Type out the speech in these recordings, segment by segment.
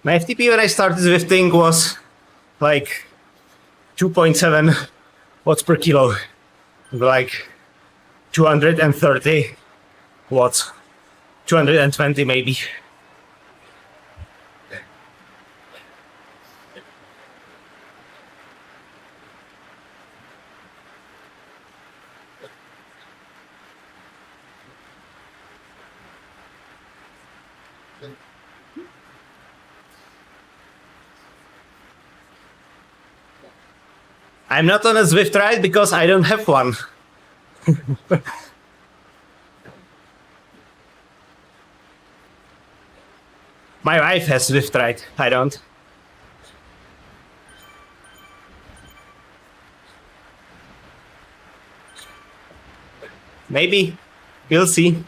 My FTP when I started Zwifting was like 2.7 watts per kilo, like 230 watts, 220 maybe. I'm not on a Zwift ride because I don't have one. My wife has Zwift ride, I don't. Maybe, we'll see.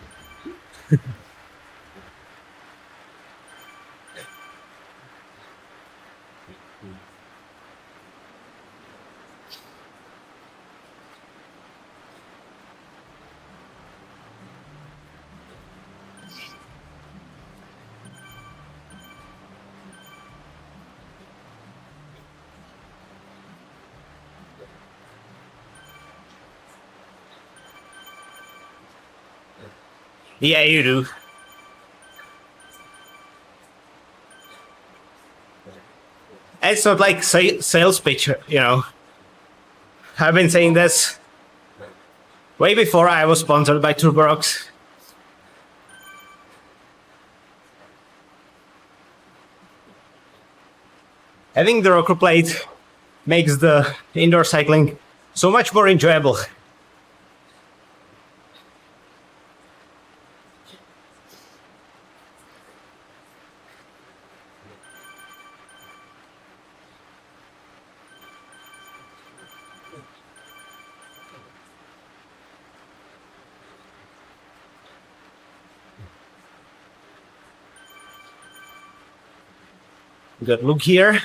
Yeah, you do. It's not like sales pitch, you know. I've been saying this way before I was sponsored by Turborox. Having the rocker plate makes the indoor cycling so much more enjoyable. Good look here.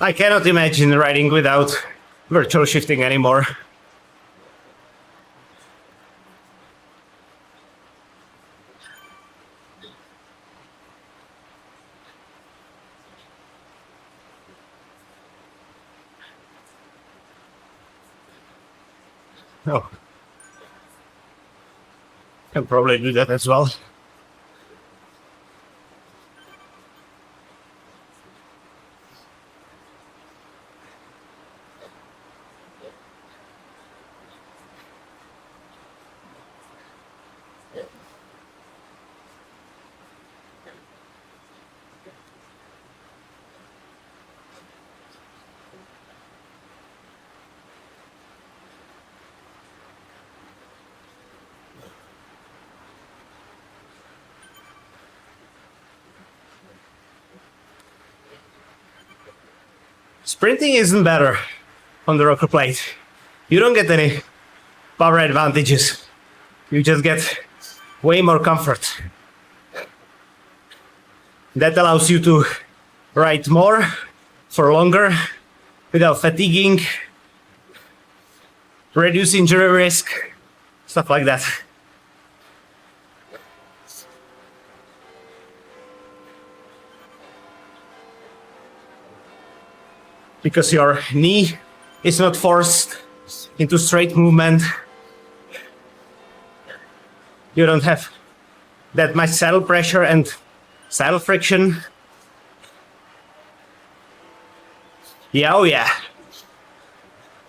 I cannot imagine riding without virtual shifting anymore. Oh. Can probably do that as well. Sprinting isn't better on the rocker plate. You don't get any power advantages. You just get way more comfort. That allows you to ride more for longer without fatiguing, reduce injury risk. stuff like that. Because your knee is not forced into straight movement. You don't have that much saddle pressure and saddle friction. Yeah, oh yeah.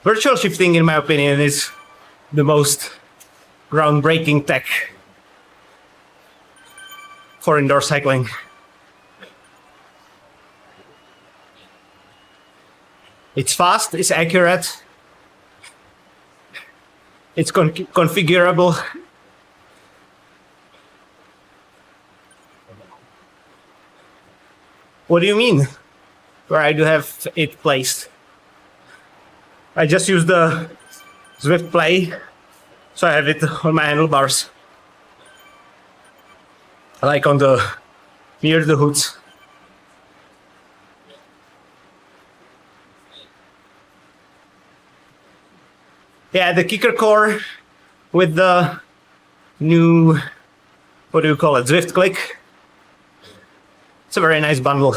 Virtual shifting, in my opinion, is the most groundbreaking tech for indoor cycling. It's fast, it's accurate, it's configurable. What do you mean? Where I do have it placed? I just use the Zwift Play, so I have it on my handlebars. Like on the near the hoods. Yeah, the kicker core with the new, what do you call it, Zwift Click. It's a very nice bundle.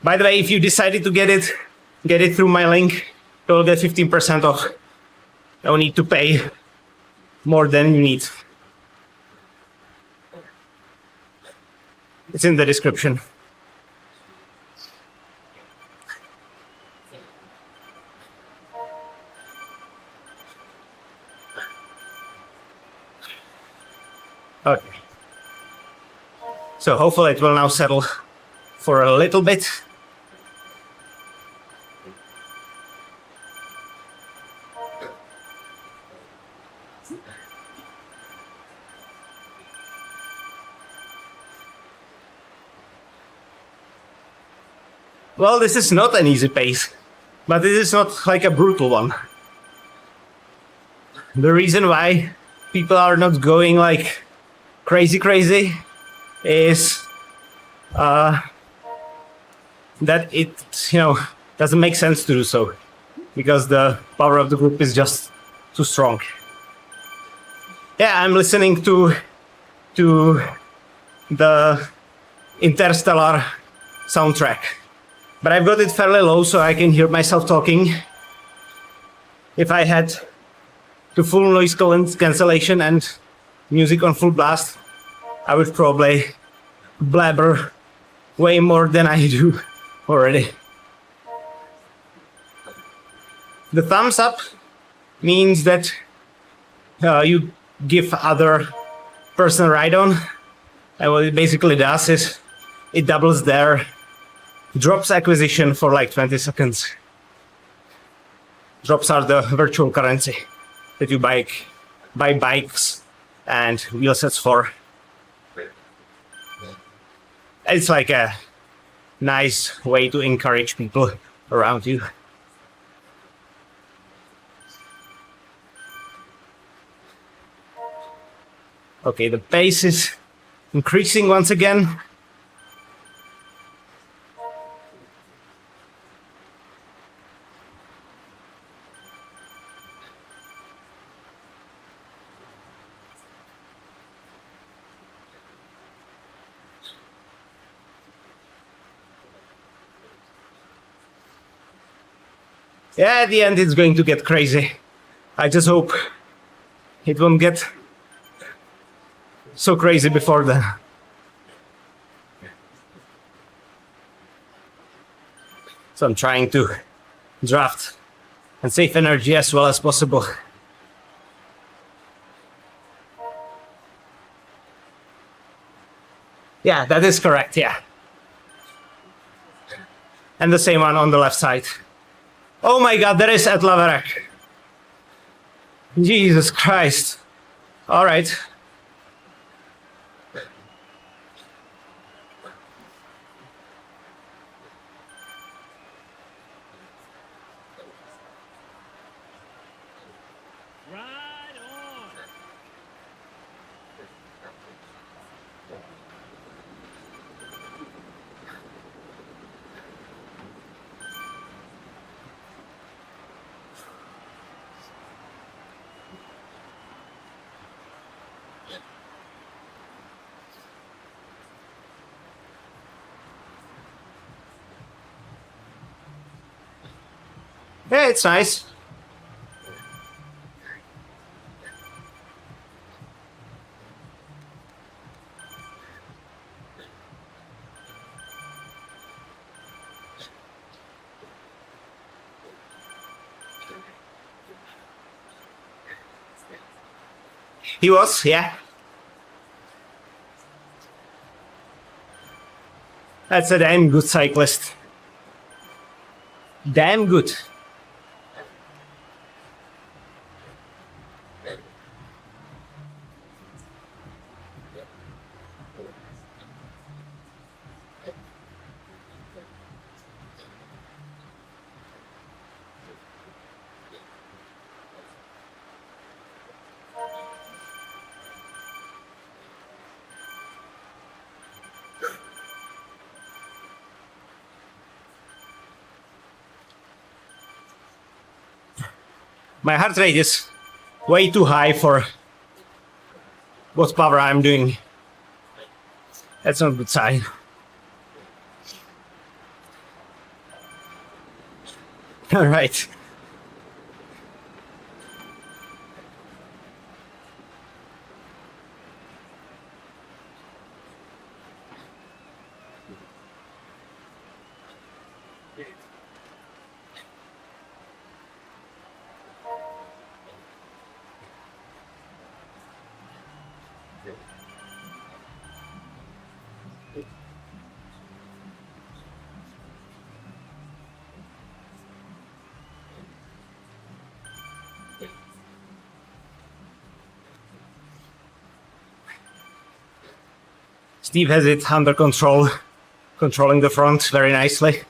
By the way, if you decided to get it through my link. You'll get 15% off. No need to pay more than you need. It's in the description. Okay. So hopefully it will now settle for a little bit. Well, this is not an easy pace, but it is not like a brutal one. The reason why people are not going like crazy is that it, doesn't make sense to do so, because the power of the group is just too strong. Yeah, I'm listening to the Interstellar soundtrack, but I've got it fairly low so I can hear myself talking. If I had the full noise cancellation and music on full blast, I would probably blabber way more than I do already. The thumbs up means that you give other person a ride on, and what it basically does is it doubles their drops acquisition for like 20 seconds. Drops are the virtual currency that you buy bikes and wheel sets for. It's like a nice way to encourage people around you. Okay, the pace is increasing once again. Yeah, at the end it's going to get crazy. I just hope it won't get so crazy before then. So I'm trying to draft and save energy as well as possible. Yeah, that is correct, yeah. And the same one on the left side. Oh my god, there is at Laverack. Jesus Christ. All right. Yeah, it's nice. He was, yeah. That's a damn good cyclist. Damn good. My heart rate is way too high for what power I'm doing. That's not a good sign. All right. Steve has it under control, controlling the front very nicely.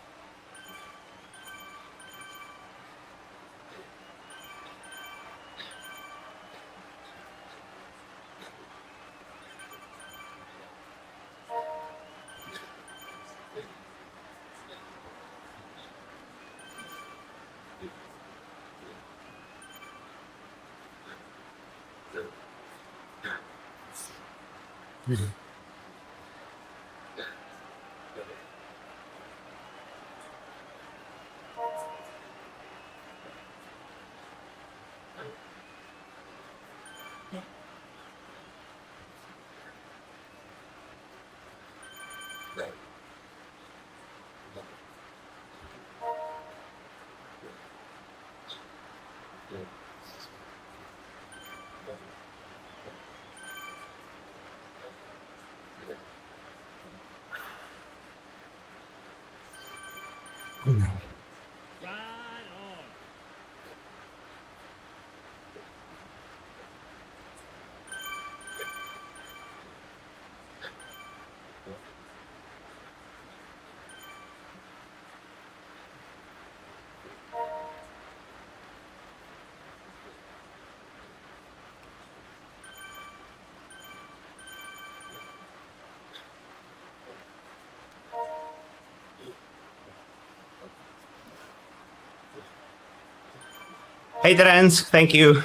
Hey, Terence, thank you.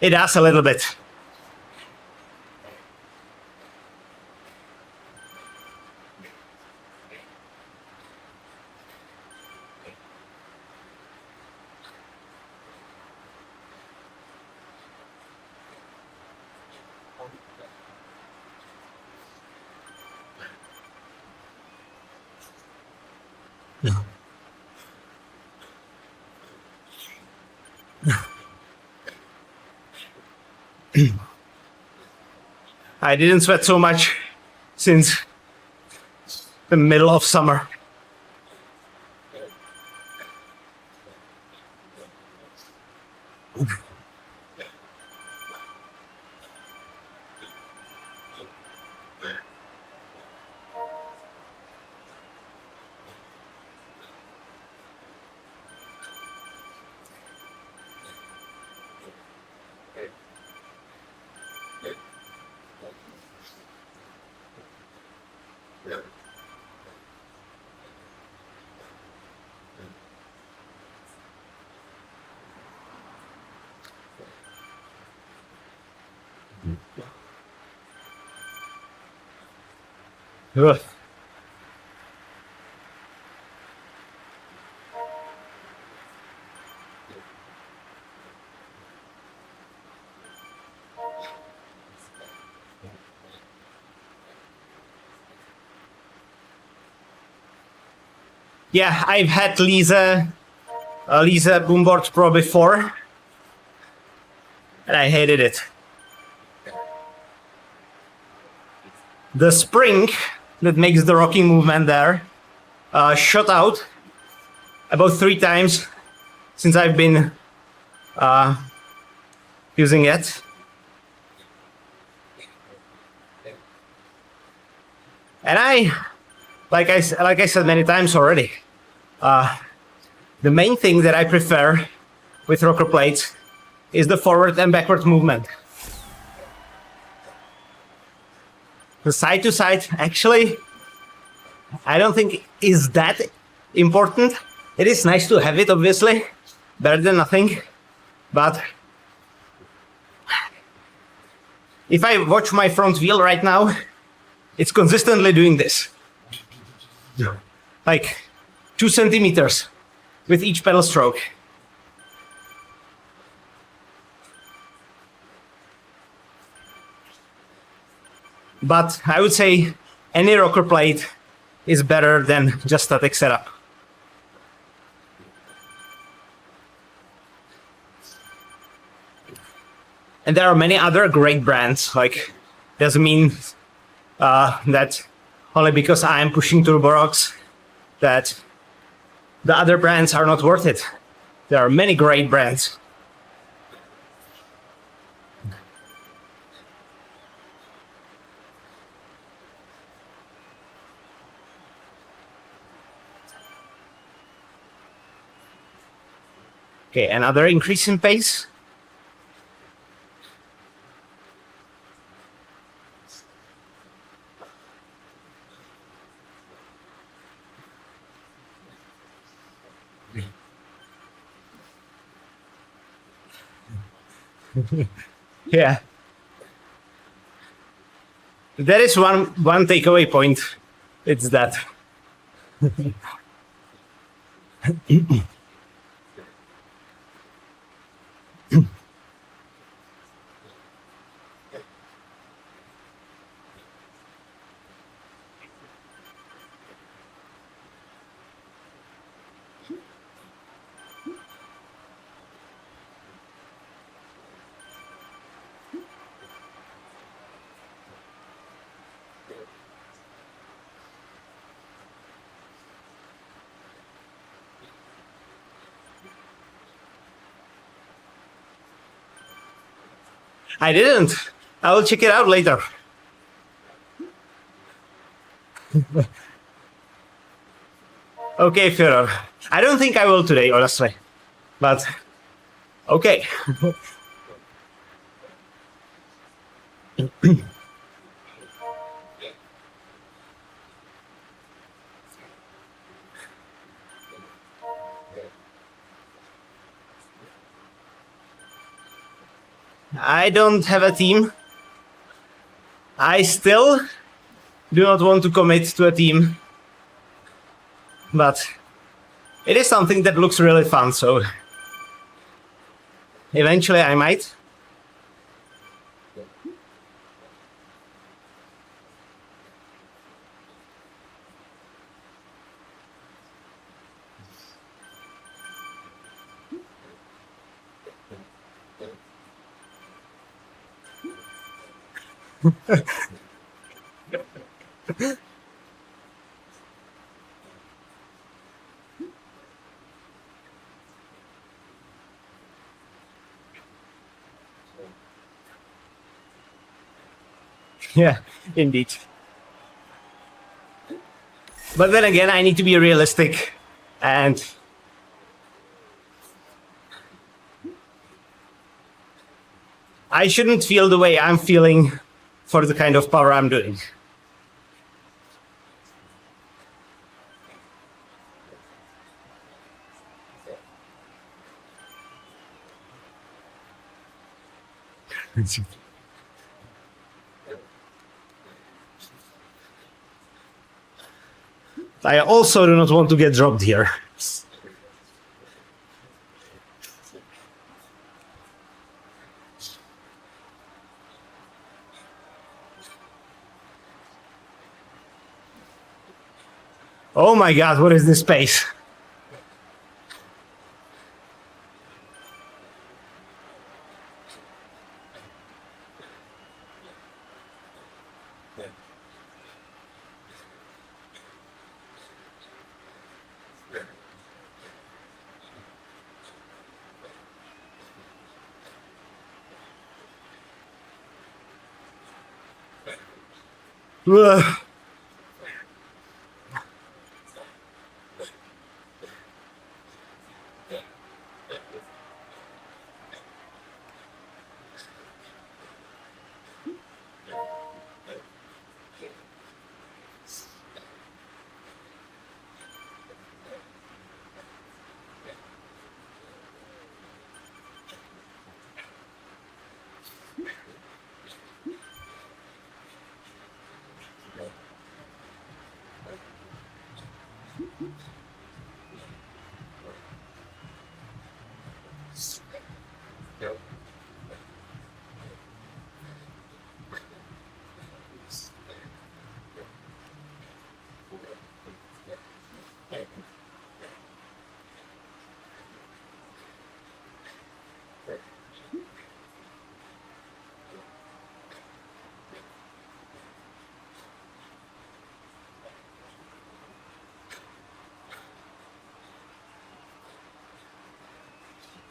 It does a little bit. I didn't sweat so much since the middle of summer. Ugh. Yeah, I've had Lisa Boomboard Pro before, and I hated it. The spring that makes the rocking movement there shot out about 3 times since I've been using it. And like I said many times already, the main thing that I prefer with rocker plates is the forward and backward movement. The side to side, actually, I don't think is that important. It is nice to have it, obviously, better than nothing. But if I watch my front wheel right now, it's consistently doing this. Like 2 centimeters with each pedal stroke. But I would say any rocker plate is better than just static setup. And there are many other great brands. Like, doesn't mean that only because I am pushing turbo rocks that the other brands are not worth it. There are many great brands. Okay, another increase in pace. Yeah. There is one takeaway point. It's that. I didn't. I will check it out later. Okay, Führer. I don't think I will today, honestly. But, okay. I don't have a team. I still do not want to commit to a team, but it is something that looks really fun, so eventually I might. Yeah, indeed. But then again, I need to be realistic, and I shouldn't feel the way I'm feeling for the kind of power I'm doing. I also do not want to get dropped here. Oh my god, what is this space? Ugh.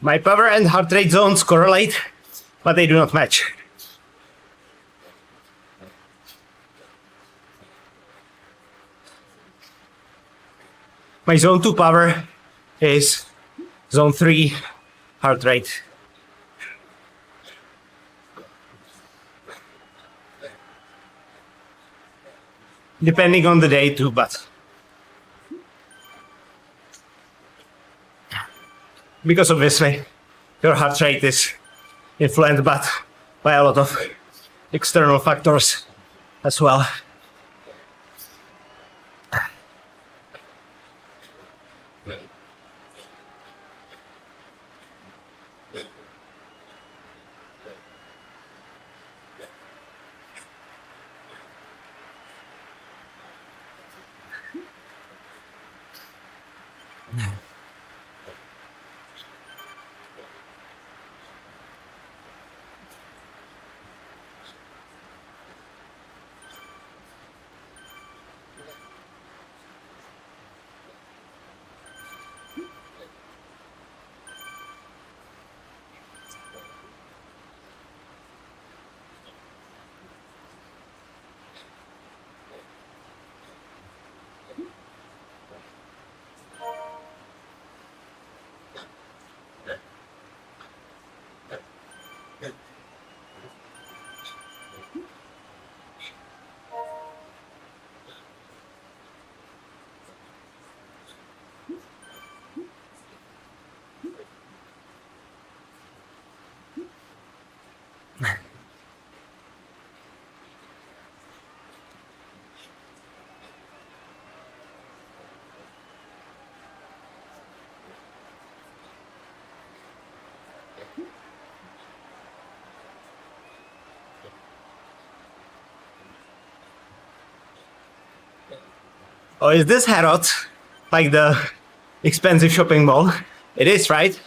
My power and heart rate zones correlate, but they do not match. My zone 2 power is zone 3 heart rate. Depending on the day too, but because obviously your heart rate is influenced by a lot of external factors as well. Oh, is this Harrods? Like the expensive shopping mall? It is, right?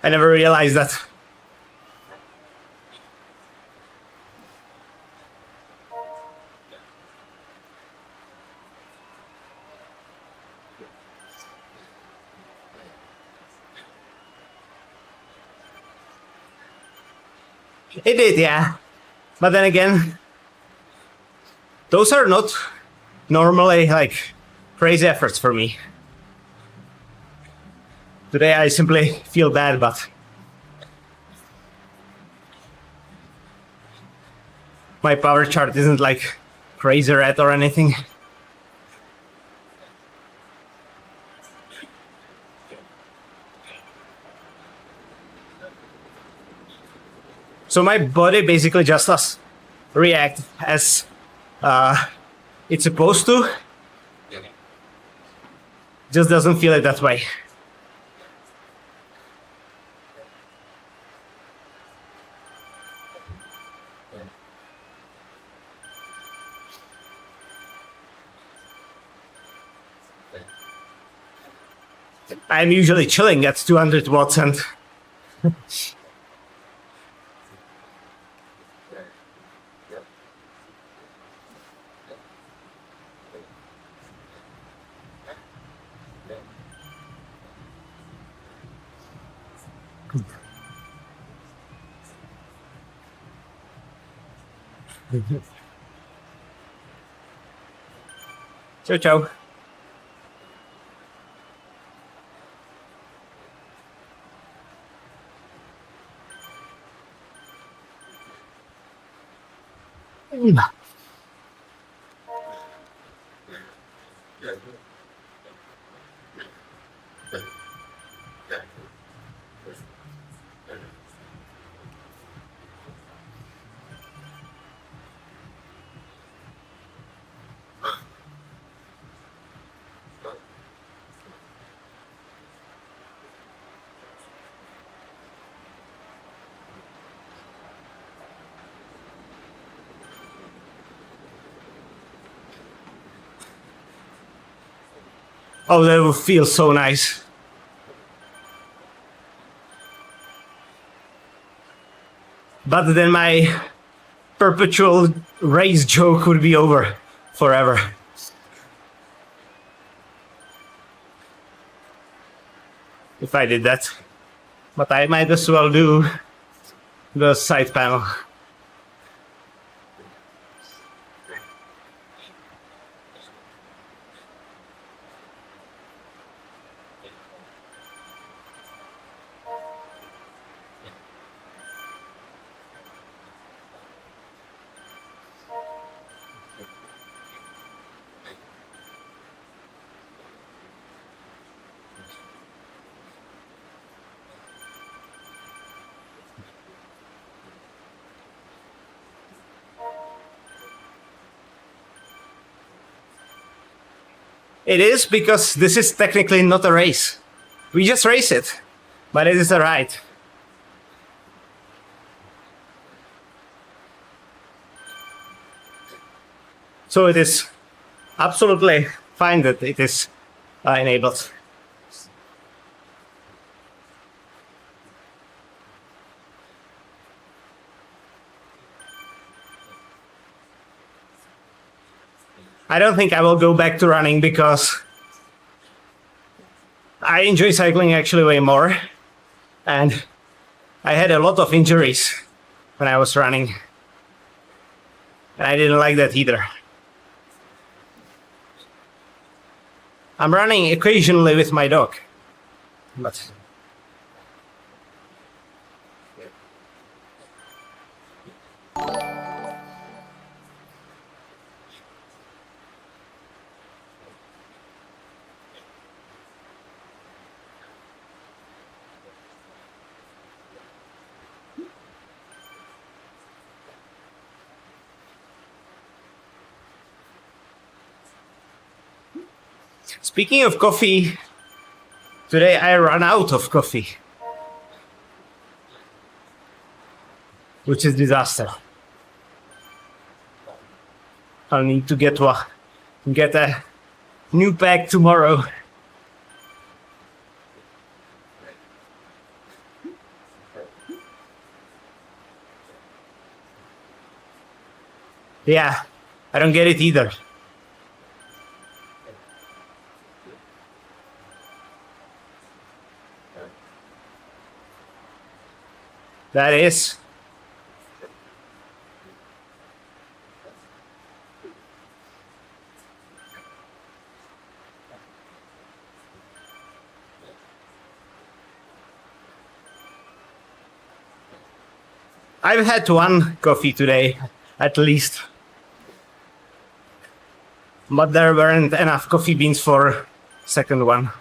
I never realized that. It did, yeah. But then again, those are not normally like crazy efforts for me. Today I simply feel bad, but my power chart isn't like crazy red or anything. So my body basically just does react as it's supposed to. Just doesn't feel it that way. I'm usually chilling at 200 watts and ciao ciao. Oh, that would feel so nice. But then my perpetual race joke would be over forever. If I did that. But I might as well do the side panel. It is because this is technically not a race. We just race it, but it is a ride. So it is absolutely fine that it is enabled. I don't think I will go back to running because I enjoy cycling actually way more. And I had a lot of injuries when I was running. And I didn't like that either. I'm running occasionally with my dog. But speaking of coffee, today I ran out of coffee, which is disaster. I'll need to get get a new pack tomorrow. Yeah, I don't get it either. That is. I've had one coffee today, at least. But there weren't enough coffee beans for second one.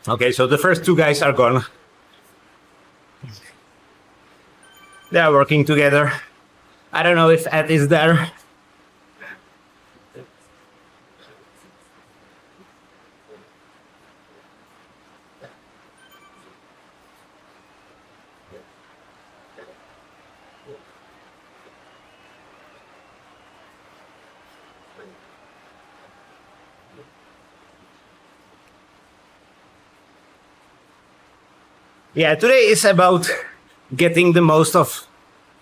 Okay, so the first two guys are gone. They are working together. I don't know if Ed is there. Yeah, today is about getting the most of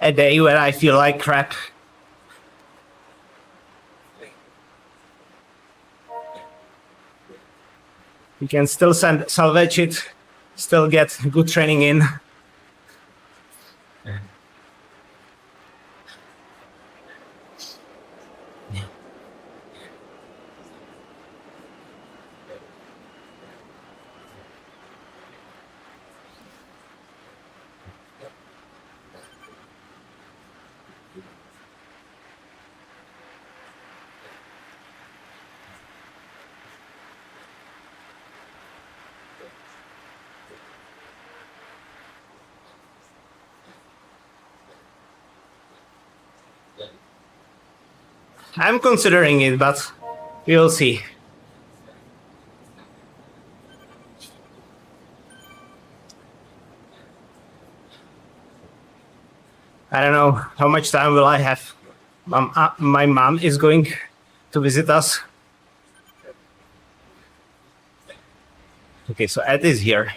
a day where I feel like crap. You can still salvage it, still get good training in. I'm considering it, but we'll see. I don't know how much time will I have. My mom is going to visit us. Okay, so Ed is here.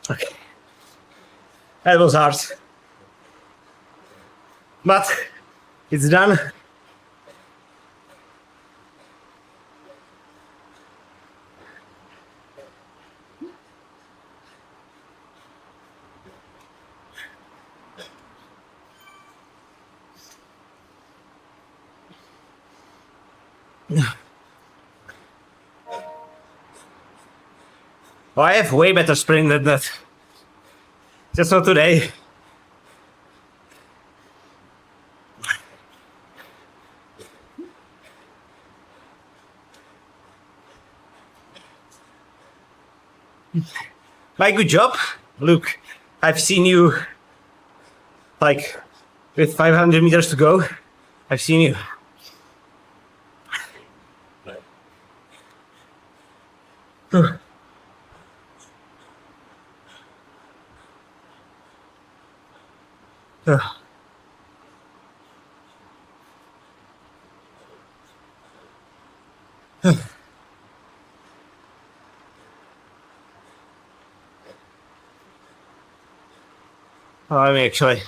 Okay. That was hard. But it's done. Oh, I have way better sprint than that. Just not today. My good job. Look, I've seen you like with 500 meters to go. I've seen you. Oh, let me actually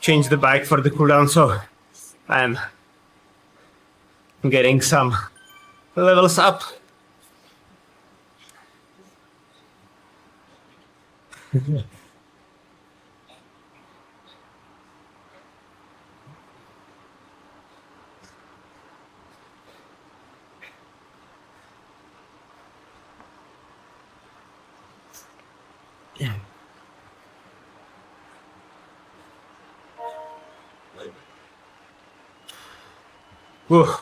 change the bike for the cooldown, so I'm getting some levels up. Whew,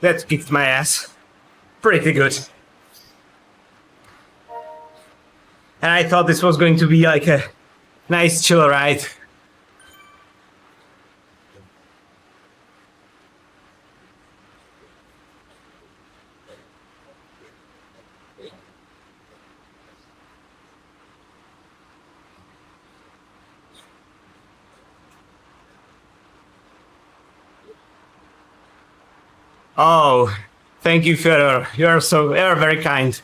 that kicked my ass. Pretty good. And I thought this was going to be like a nice chill ride. Oh, thank you, Fedor. You're very kind.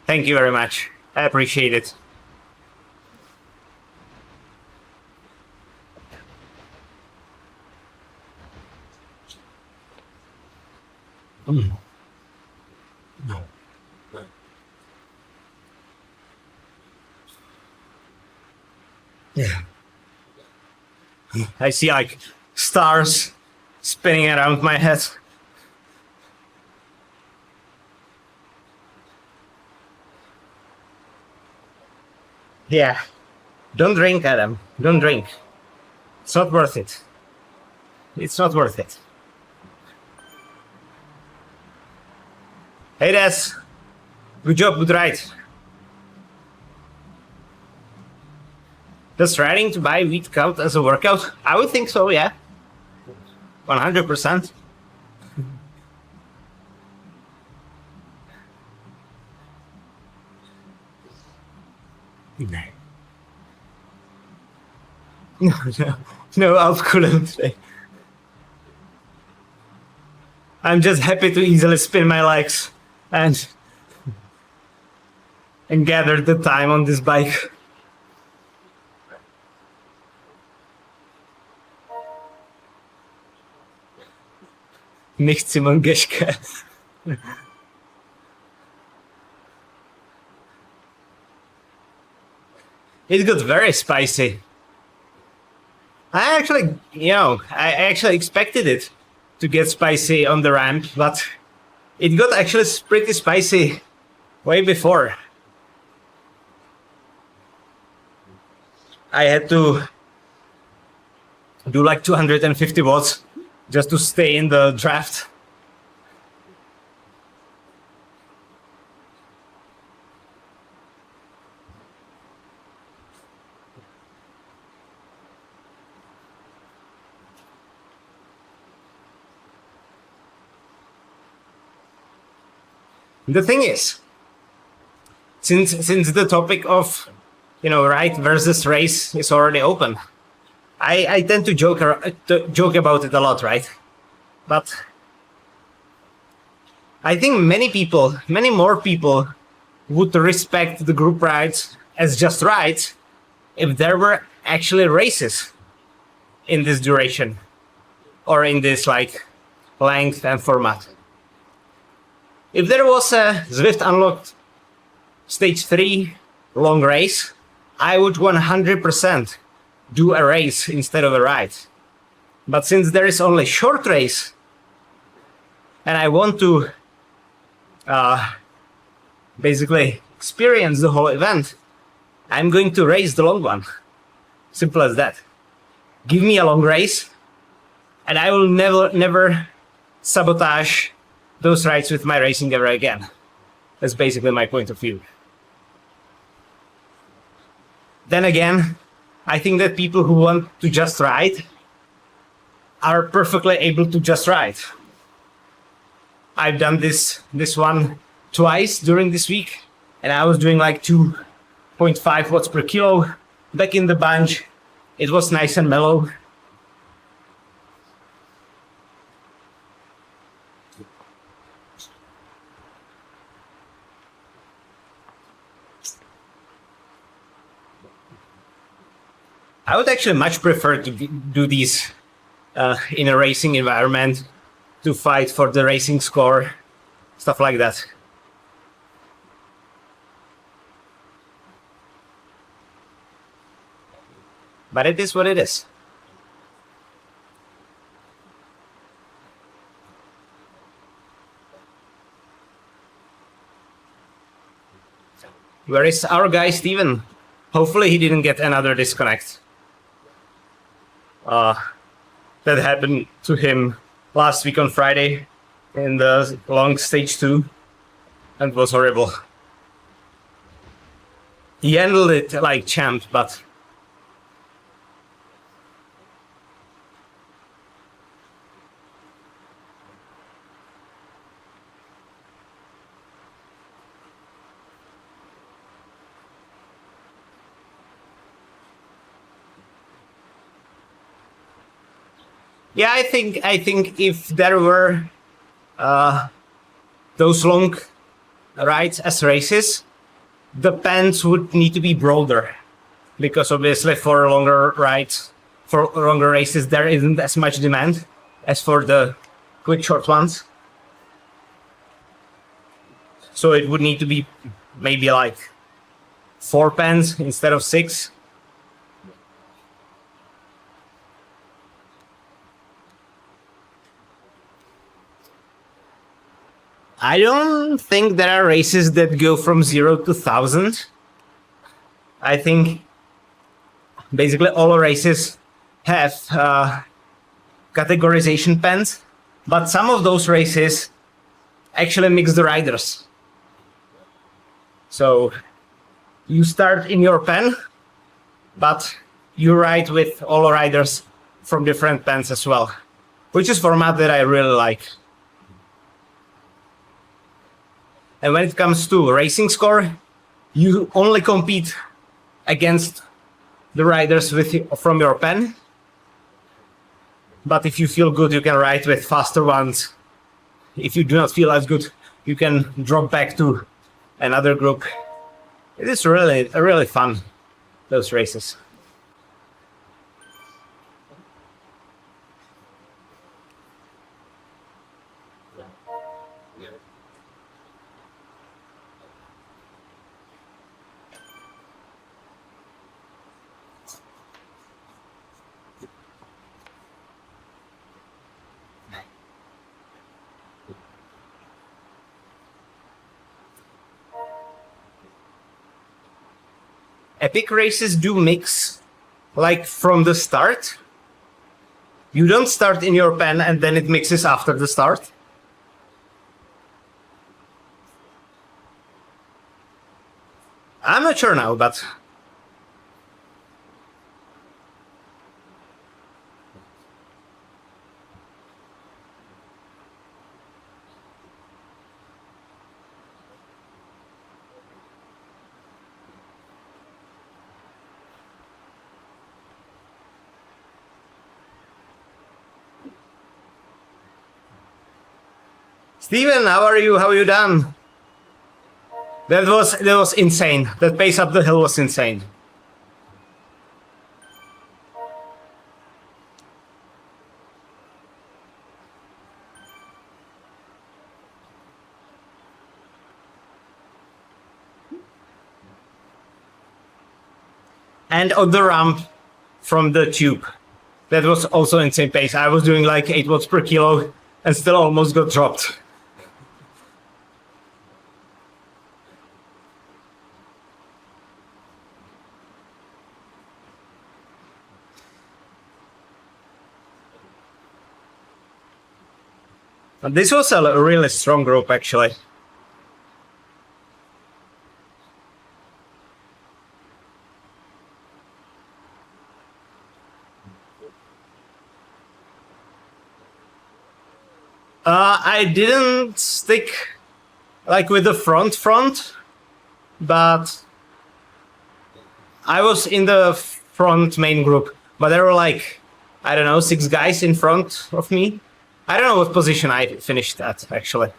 Thank you very much. I appreciate it. Yeah. I see like stars spinning around my head. Yeah. Don't drink, Adam. Don't drink. It's not worth it. It's not worth it. Hey, Des. Good job, good ride. Does riding to buy wheat count as a workout? I would think so, yeah. 100%. No alcohol today. I'm just happy to easily spin my legs and gather the time on this bike. Nicht Simon Geschke. It got very spicy. I actually, I actually expected it to get spicy on the ramp, but it got actually pretty spicy way before. I had to do like 250 watts just to stay in the draft. The thing is, since the topic of right versus race is already open, I tend to joke about it a lot, right? But I think many more people would respect the group rides as just rides if there were actually races in this duration or in this like length and format. If there was a Zwift Unlocked Stage 3 long race, I would 100% do a race instead of a ride. But since there is only short race, and I want to basically experience the whole event, I'm going to race the long one. Simple as that. Give me a long race, and I will never sabotage those rides with my racing ever again. That's basically my point of view. Then again, I think that people who want to just ride are perfectly able to just ride. I've done this one twice during this week, and I was doing like 2.5 watts per kilo back in the bunch. It was nice and mellow. I would actually much prefer to do these in a racing environment, to fight for the racing score, stuff like that. But it is what it is. Where is our guy Steven? Hopefully he didn't get another disconnect. That happened to him last week on Friday in the long stage 2, and it was horrible. He handled it like champ, but yeah, I think if there were those long rides as races, the pants would need to be broader, because obviously for longer rides, for longer races, there isn't as much demand as for the quick short ones. So it would need to be maybe like 4 pants instead of 6. I don't think there are races that go from 0 to 1,000. I think basically all races have categorization pens, but some of those races actually mix the riders. So you start in your pen, but you ride with all riders from different pens as well, which is a format that I really like. And when it comes to racing score, you only compete against the riders from your pen. But if you feel good, you can ride with faster ones. If you do not feel as good, you can drop back to another group. It is really fun, those races. epic races do mix, like from the start. You don't start in your pen and then it mixes after the start. I'm not sure now, but Steven, how are you? How are you done? That was insane. That pace up the hill was insane. And on the ramp from the tube, that was also insane pace. I was doing like 8 watts per kilo and still almost got dropped. But this was a really strong group, actually. I didn't stick like with the front, but I was in the front main group. But there were like, I don't know, 6 guys in front of me. I don't know what position I finished at, actually.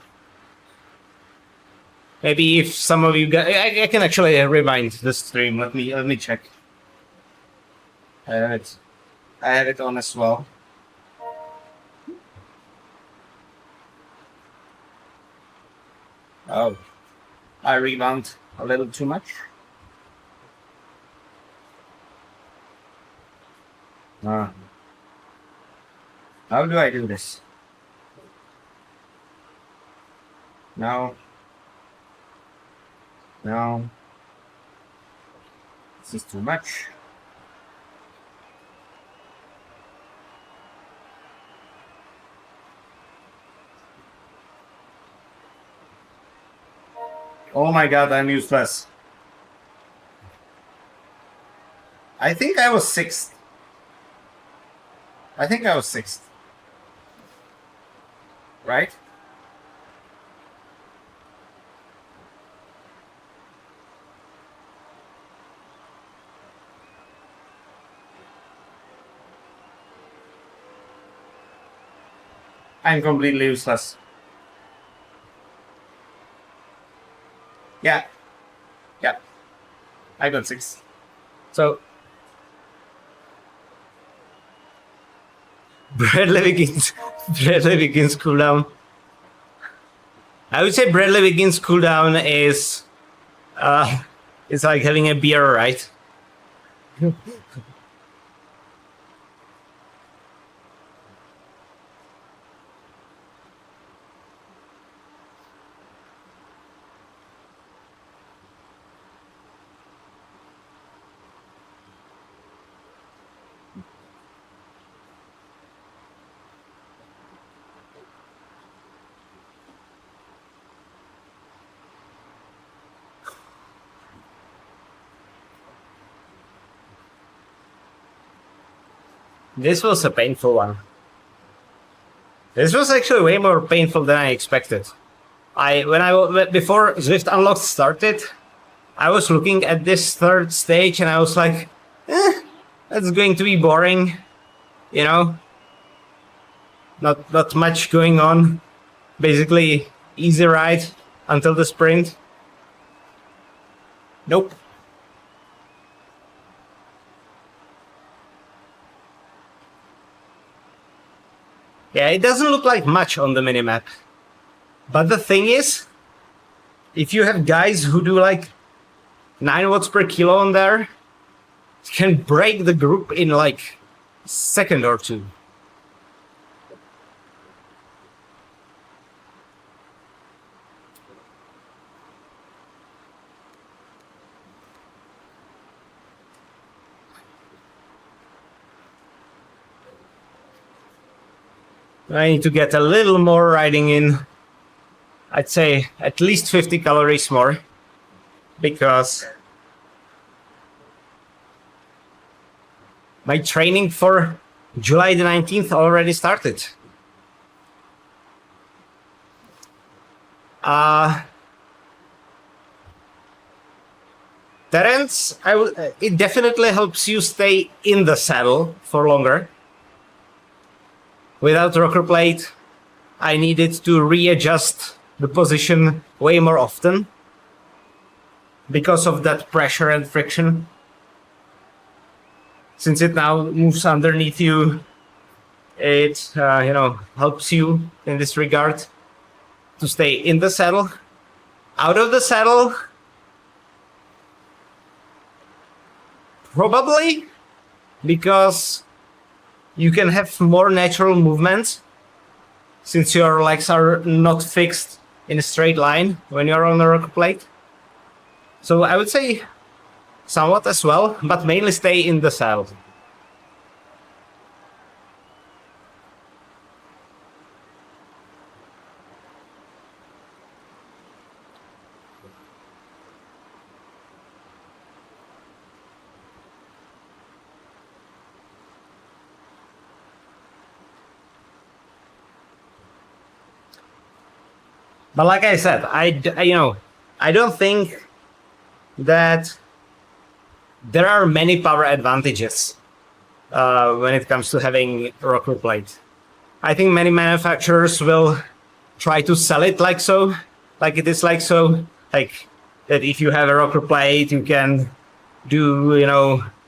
Maybe if some of you guys, I can actually rewind the stream. Let me check. I have it on as well. Oh, I rewound a little too much. How do I do this? No. This is too much. Oh my god, I'm useless. I think I was 6th. Right? I'm completely useless. Yeah. I got 6. So Bradley Wiggins cooldown. I would say Bradley Wiggins cooldown is it's like having a beer, right? This was a painful one. This was actually way more painful than I expected. Before Zwift Unlocked started, I was looking at this 3rd stage and I was like, that's going to be boring, you know? Not much going on. Basically, easy ride until the sprint. Nope. Yeah, it doesn't look like much on the minimap. But the thing is, if you have guys who do like 9 watts per kilo on there, it can break the group in like a second or 2. I need to get a little more riding in. I'd say at least 50 calories more, because my training for July the 19th already started. Terence, it definitely helps you stay in the saddle for longer. Without rocker plate, I needed to readjust the position way more often because of that pressure and friction. Since it now moves underneath you, it helps you in this regard to stay in the saddle. Out of the saddle, probably, because you can have more natural movements since your legs are not fixed in a straight line when you're on a rocker plate. So I would say somewhat as well, but mainly stay in the saddle. But like I said, I don't think that there are many power advantages when it comes to having rocker plate. I think many manufacturers will try to sell it like so, like it is like so, like that if you have a rocker plate, you can do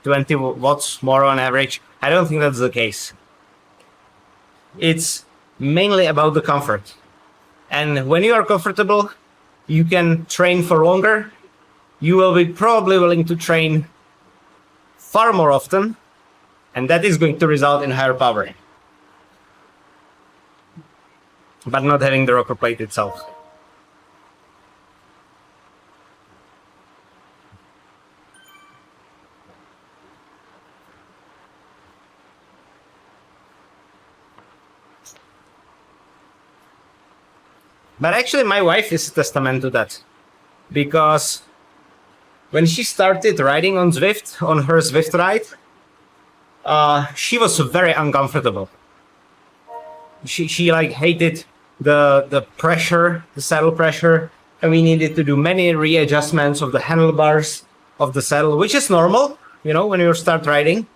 20 watts more on average. I don't think that's the case. It's mainly about the comfort. And when you are comfortable, you can train for longer. You will be probably willing to train far more often, and that is going to result in higher power. But not having the rocker plate itself. But actually, my wife is a testament to that, because when she started riding on Zwift, on her Zwift ride, she was very uncomfortable. She like hated the pressure, the saddle pressure, and we needed to do many readjustments of the handlebars of the saddle, which is normal, when you start riding.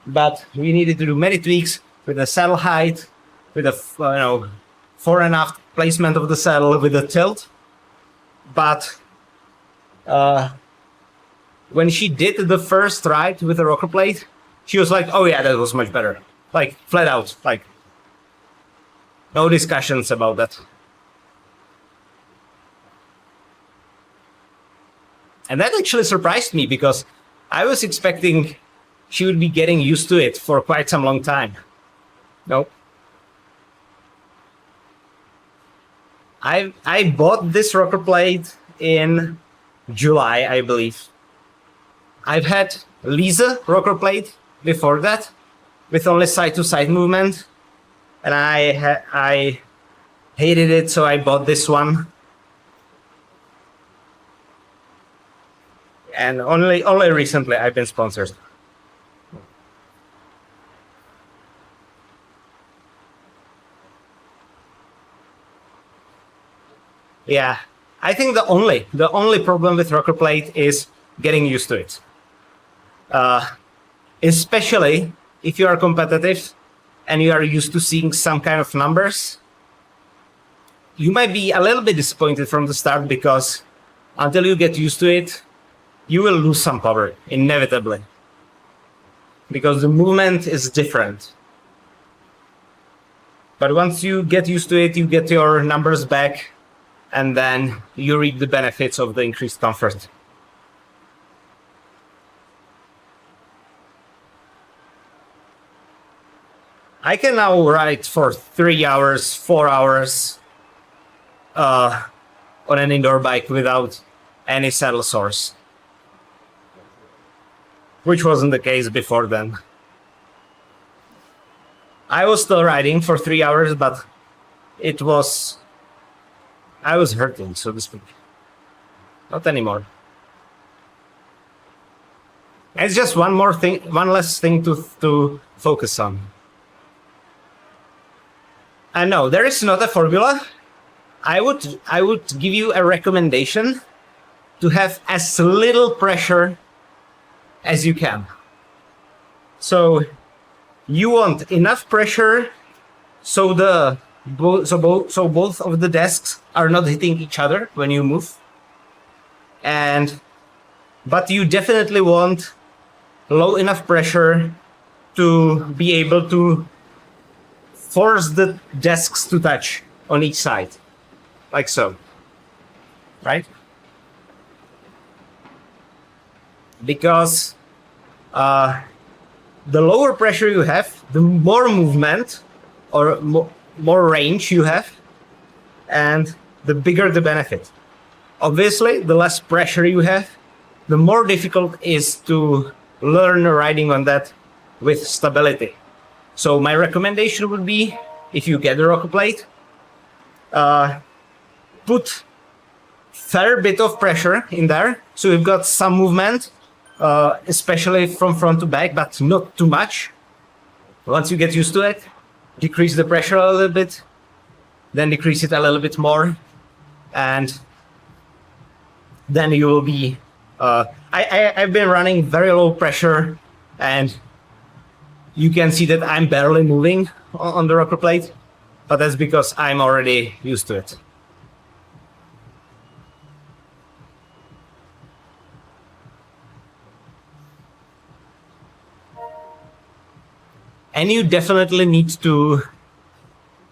But we needed to do many tweaks with the saddle height, with the fore and aft placement of the saddle, with the tilt. But when she did the first ride with the rocker plate, she was like, "Oh yeah, that was much better." Like flat out, like no discussions about that. And that actually surprised me, because I was expecting she would be getting used to it for quite some long time. Nope. I bought this rocker plate in July, I believe. I've had Lisa rocker plate before that, with only side-to-side movement, and I hated it, so I bought this one. And only recently I've been sponsored. Yeah, I think the only problem with rocker plate is getting used to it. Especially if you are competitive and you are used to seeing some kind of numbers, you might be a little bit disappointed from the start, because until you get used to it, you will lose some power, inevitably. Because the movement is different. But once you get used to it, you get your numbers back, and then you reap the benefits of the increased comfort. I can now ride for 3 hours, 4 hours on an indoor bike without any saddle sores, which wasn't the case before then. I was still riding for 3 hours, but I was hurting, so to speak. Not anymore. It's just one less thing to focus on. I know there is not a formula. I would give you a recommendation to have as little pressure as you can. So you want enough pressure so both of the desks are not hitting each other when you move. But you definitely want low enough pressure to be able to force the desks to touch on each side, like so, right? Because the lower pressure you have, the more movement or more range you have, and the bigger the benefit. Obviously, the less pressure you have, the more difficult it is to learn riding on that with stability. So my recommendation would be, if you get the rocker plate, put fair bit of pressure in there, so you've got some movement, especially from front to back, but not too much. Once you get used to it, decrease the pressure a little bit, then decrease it a little bit more, and then you will be... I've been running very low pressure, and you can see that I'm barely moving on the rocker plate, but that's because I'm already used to it. And you definitely need to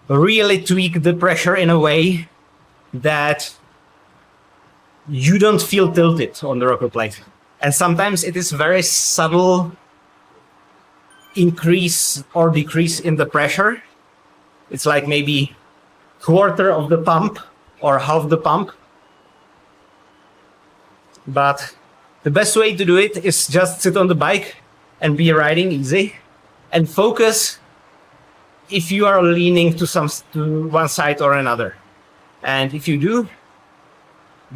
really tweak the pressure in a way that you don't feel tilted on the rocker plate. And sometimes it is very subtle increase or decrease in the pressure. It's like maybe quarter of the pump or half the pump. But the best way to do it is just sit on the bike and be riding easy and focus if you are leaning to one side or another. And if you do,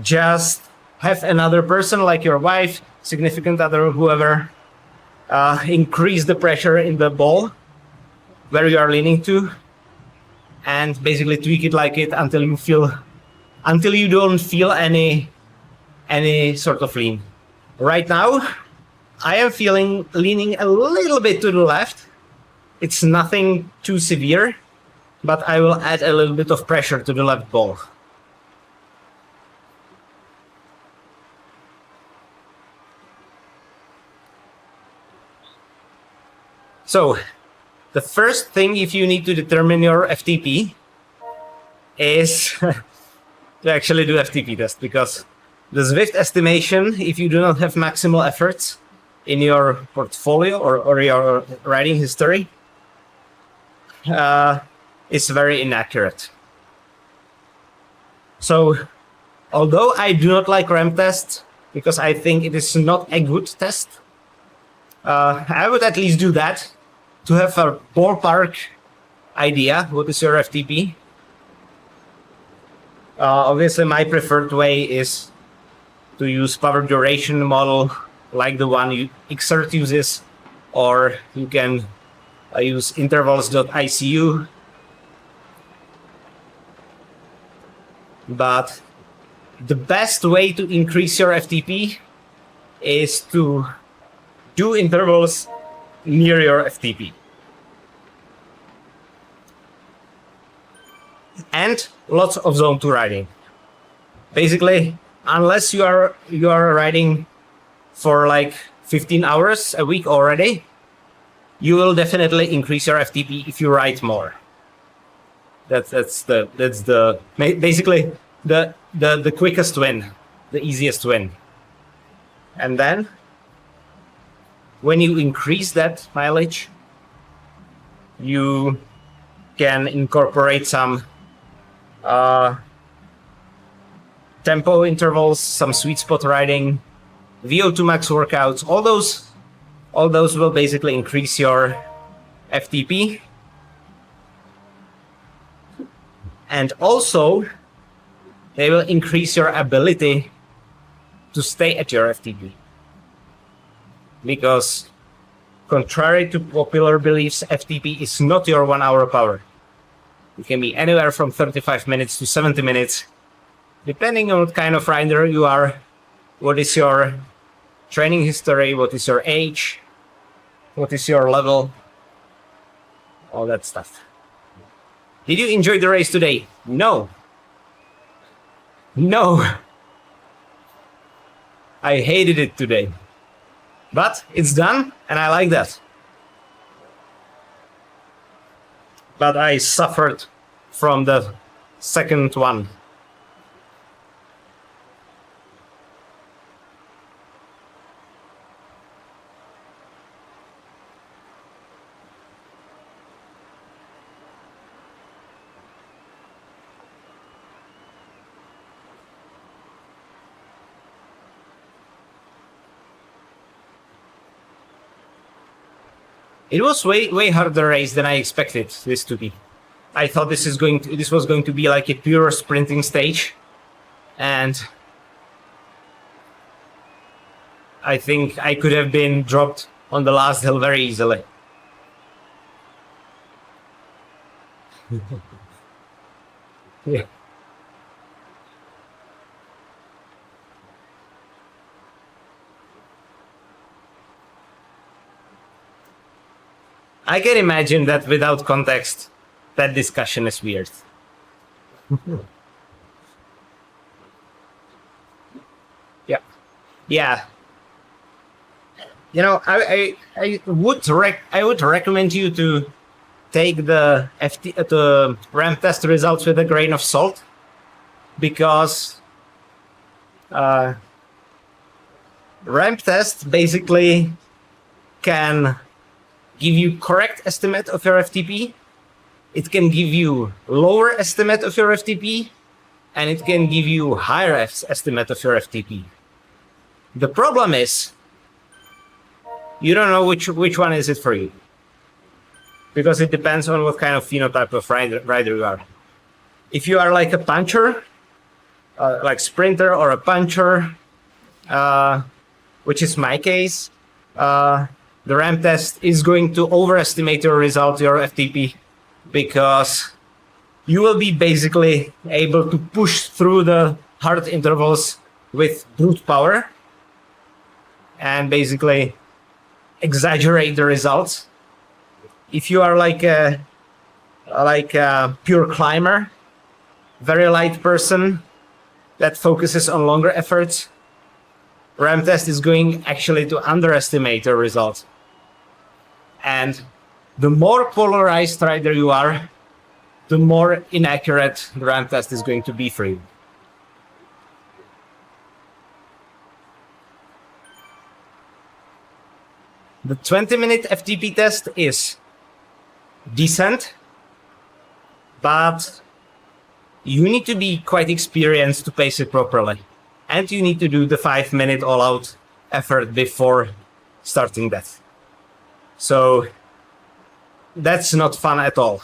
just have another person like your wife, significant other, whoever, increase the pressure in the ball where you are leaning to, and basically tweak it like it until you don't feel any sort of lean. Right now, I am leaning a little bit to the left. It's nothing too severe, but I will add a little bit of pressure to the left ball. So, the first thing if you need to determine your FTP is to actually do FTP test, because the Zwift estimation, if you do not have maximal efforts in your portfolio or your riding history, is very inaccurate. So, although I do not like ramp tests, because I think it is not a good test, I would at least do that to have a ballpark idea what is your FTP. Obviously, my preferred way is to use power duration model like the one Xert uses, or you can use intervals.icu. But the best way to increase your FTP is to do intervals near your FTP. And lots of zone 2 riding. Basically, unless you are riding for like 15 hours a week already, you will definitely increase your FTP if you ride more. That's basically the quickest win, the easiest win. And then when you increase that mileage, you can incorporate some tempo intervals, some sweet spot riding, VO2 max workouts. All those will basically increase your FTP And also, they will increase your ability to stay at your FTP. Because, contrary to popular beliefs, FTP is not your 1 hour power. It can be anywhere from 35 minutes to 70 minutes, depending on what kind of rider you are, what is your training history, what is your age, what is your level, all that stuff. Did you enjoy the race today? No. No. I hated it today. But it's done, and I like that. But I suffered from the second one. It was way harder race than I expected this to be. I thought this was going to be like a pure sprinting stage, and I think I could have been dropped on the last hill very easily. Yeah. I can imagine that without context, that discussion is weird. Yeah. Yeah. You know, I would recommend you to take the ramp test results with a grain of salt, because ramp test basically can give you correct estimate of your FTP. It can give you lower estimate of your FTP, and it can give you higher estimate of your FTP. The problem is, you don't know which one is it for you, because it depends on what kind of phenotype of rider you are. If you are like a puncher, like sprinter or a puncher, which is my case, the ramp test is going to overestimate your result, your FTP, because you will be basically able to push through the hard intervals with brute power and basically exaggerate the results. If you are like a pure climber, very light person that focuses on longer efforts, ramp test is going actually to underestimate your results. And the more polarized rider you are, the more inaccurate the ramp test is going to be for you. The 20-minute FTP test is decent, but you need to be quite experienced to pace it properly. And you need to do the 5-minute all-out effort before starting that. So that's not fun at all.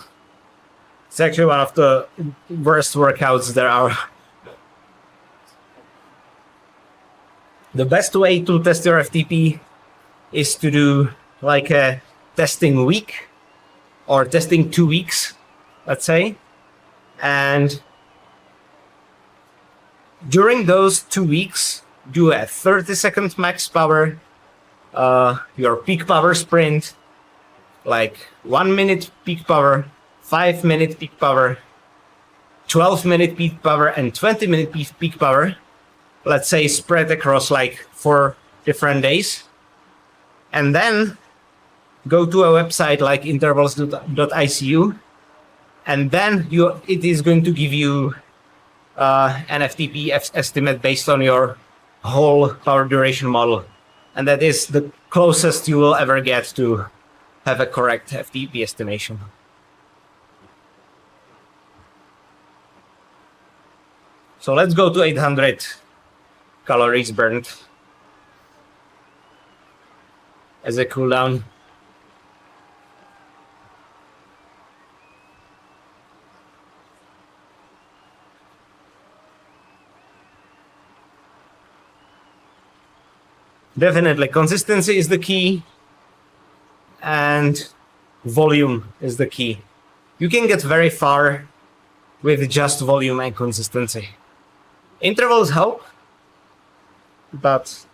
It's actually one of the worst workouts there are. The best way to test your FTP is to do like a testing week or testing 2 weeks, let's say. And during those 2 weeks, do a 30-second max power, your peak power sprint, like 1 minute peak power, 5-minute peak power, 12-minute peak power, and 20-minute peak power, let's say spread across like 4 different days. And then go to a website like intervals.icu, and then it is going to give you an FTP estimate based on your whole power duration model. And that is the closest you will ever get to have a correct FTP estimation. So let's go to 800 calories burned as a cooldown. definitely consistency is the key, and volume is the key. You can get very far with just volume and consistency. Intervals help, but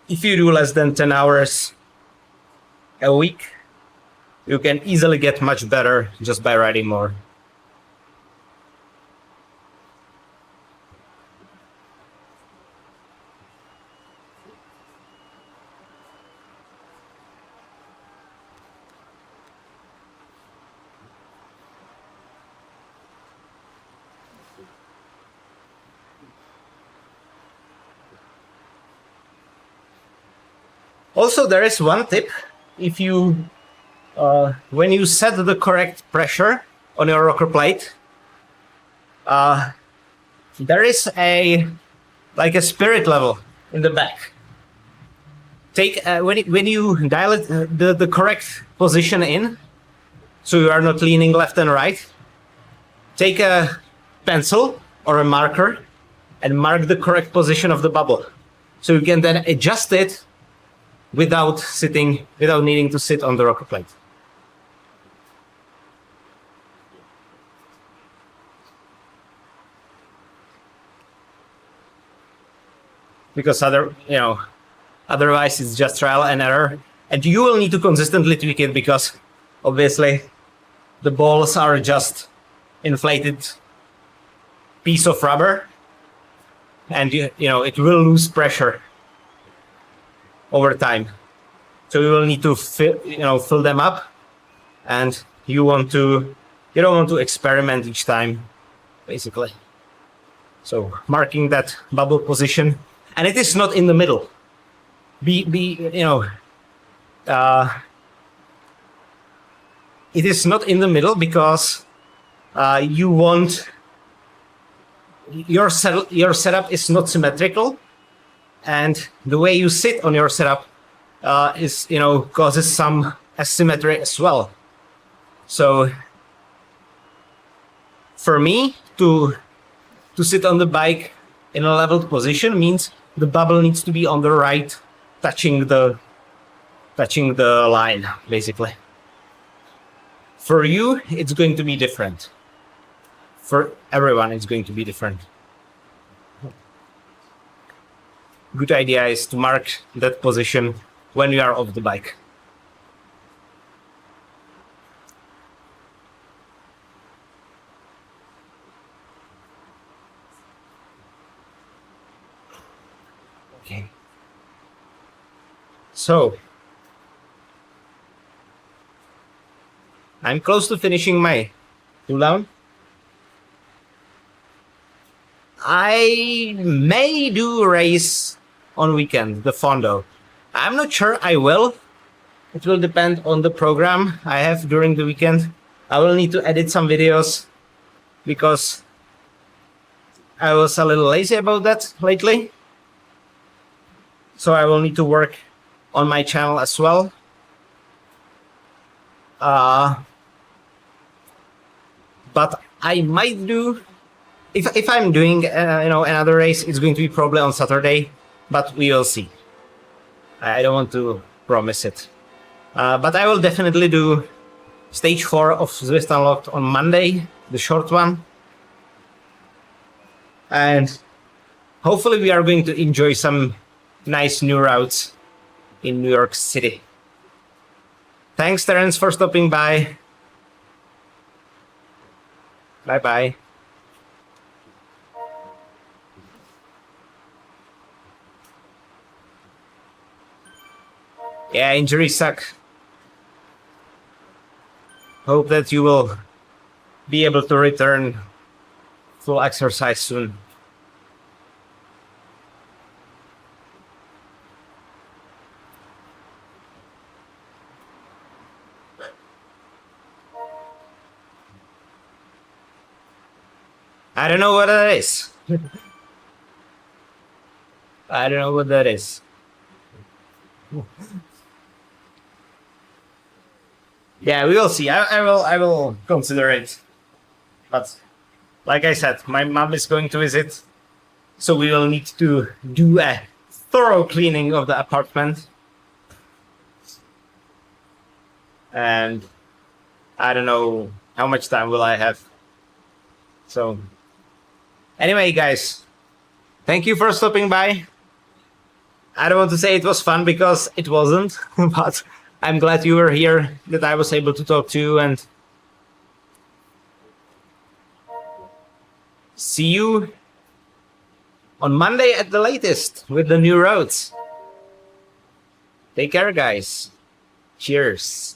if you do less than 10 hours a week, you can easily get much better just by riding more. Also, there is one tip. If you, when you set the correct pressure on your rocker plate, there is a spirit level in the back. Take when you dial it the correct position in, so you are not leaning left and right. Take a pencil or a marker and mark the correct position of the bubble, so you can then adjust it without needing to sit on the rocker plate. Because otherwise it's just trial and error, and you will need to consistently tweak it, because obviously the balls are just inflated piece of rubber, and it will lose pressure over time. So you will need to fill them up, and you don't want to experiment each time, basically. So marking that bubble position, and it is not in the middle. It is not in the middle because you want your setup is not symmetrical, and the way you sit on your setup is causes some asymmetry as well. So for me to sit on the bike in a leveled position means the bubble needs to be on the right, touching the line, basically. For you, it's going to be different. For everyone, it's going to be different. Good idea is to mark that position when you are off the bike. Okay. So, I'm close to finishing my cool down. I may do a race on weekend, the Fondo. I'm not sure I will. It will depend on the program I have during the weekend. I will need to edit some videos because I was a little lazy about that lately. So I will need to work on my channel as well. But I might do, if I'm doing another race, it's going to be probably on Saturday, but we will see. I don't want to promise it. But I will definitely do stage 4 of Zwift Unlocked on Monday, the short one. And hopefully we are going to enjoy some nice new routes in New York City. Thanks, Terence, for stopping by. Bye-bye. Yeah, injuries suck. Hope that you will be able to return full exercise soon. I don't know what that is. I don't know what that is. Yeah, we will see. I will consider it. But like I said, my mom is going to visit So we will need to do a thorough cleaning of the apartment. And I don't know how much time will I have. So anyway, guys, thank you for stopping by. I don't want to say it was fun because it wasn't, but I'm glad you were here, that I was able to talk to you, and see you on Monday at the latest with the new roads. Take care, guys. Cheers.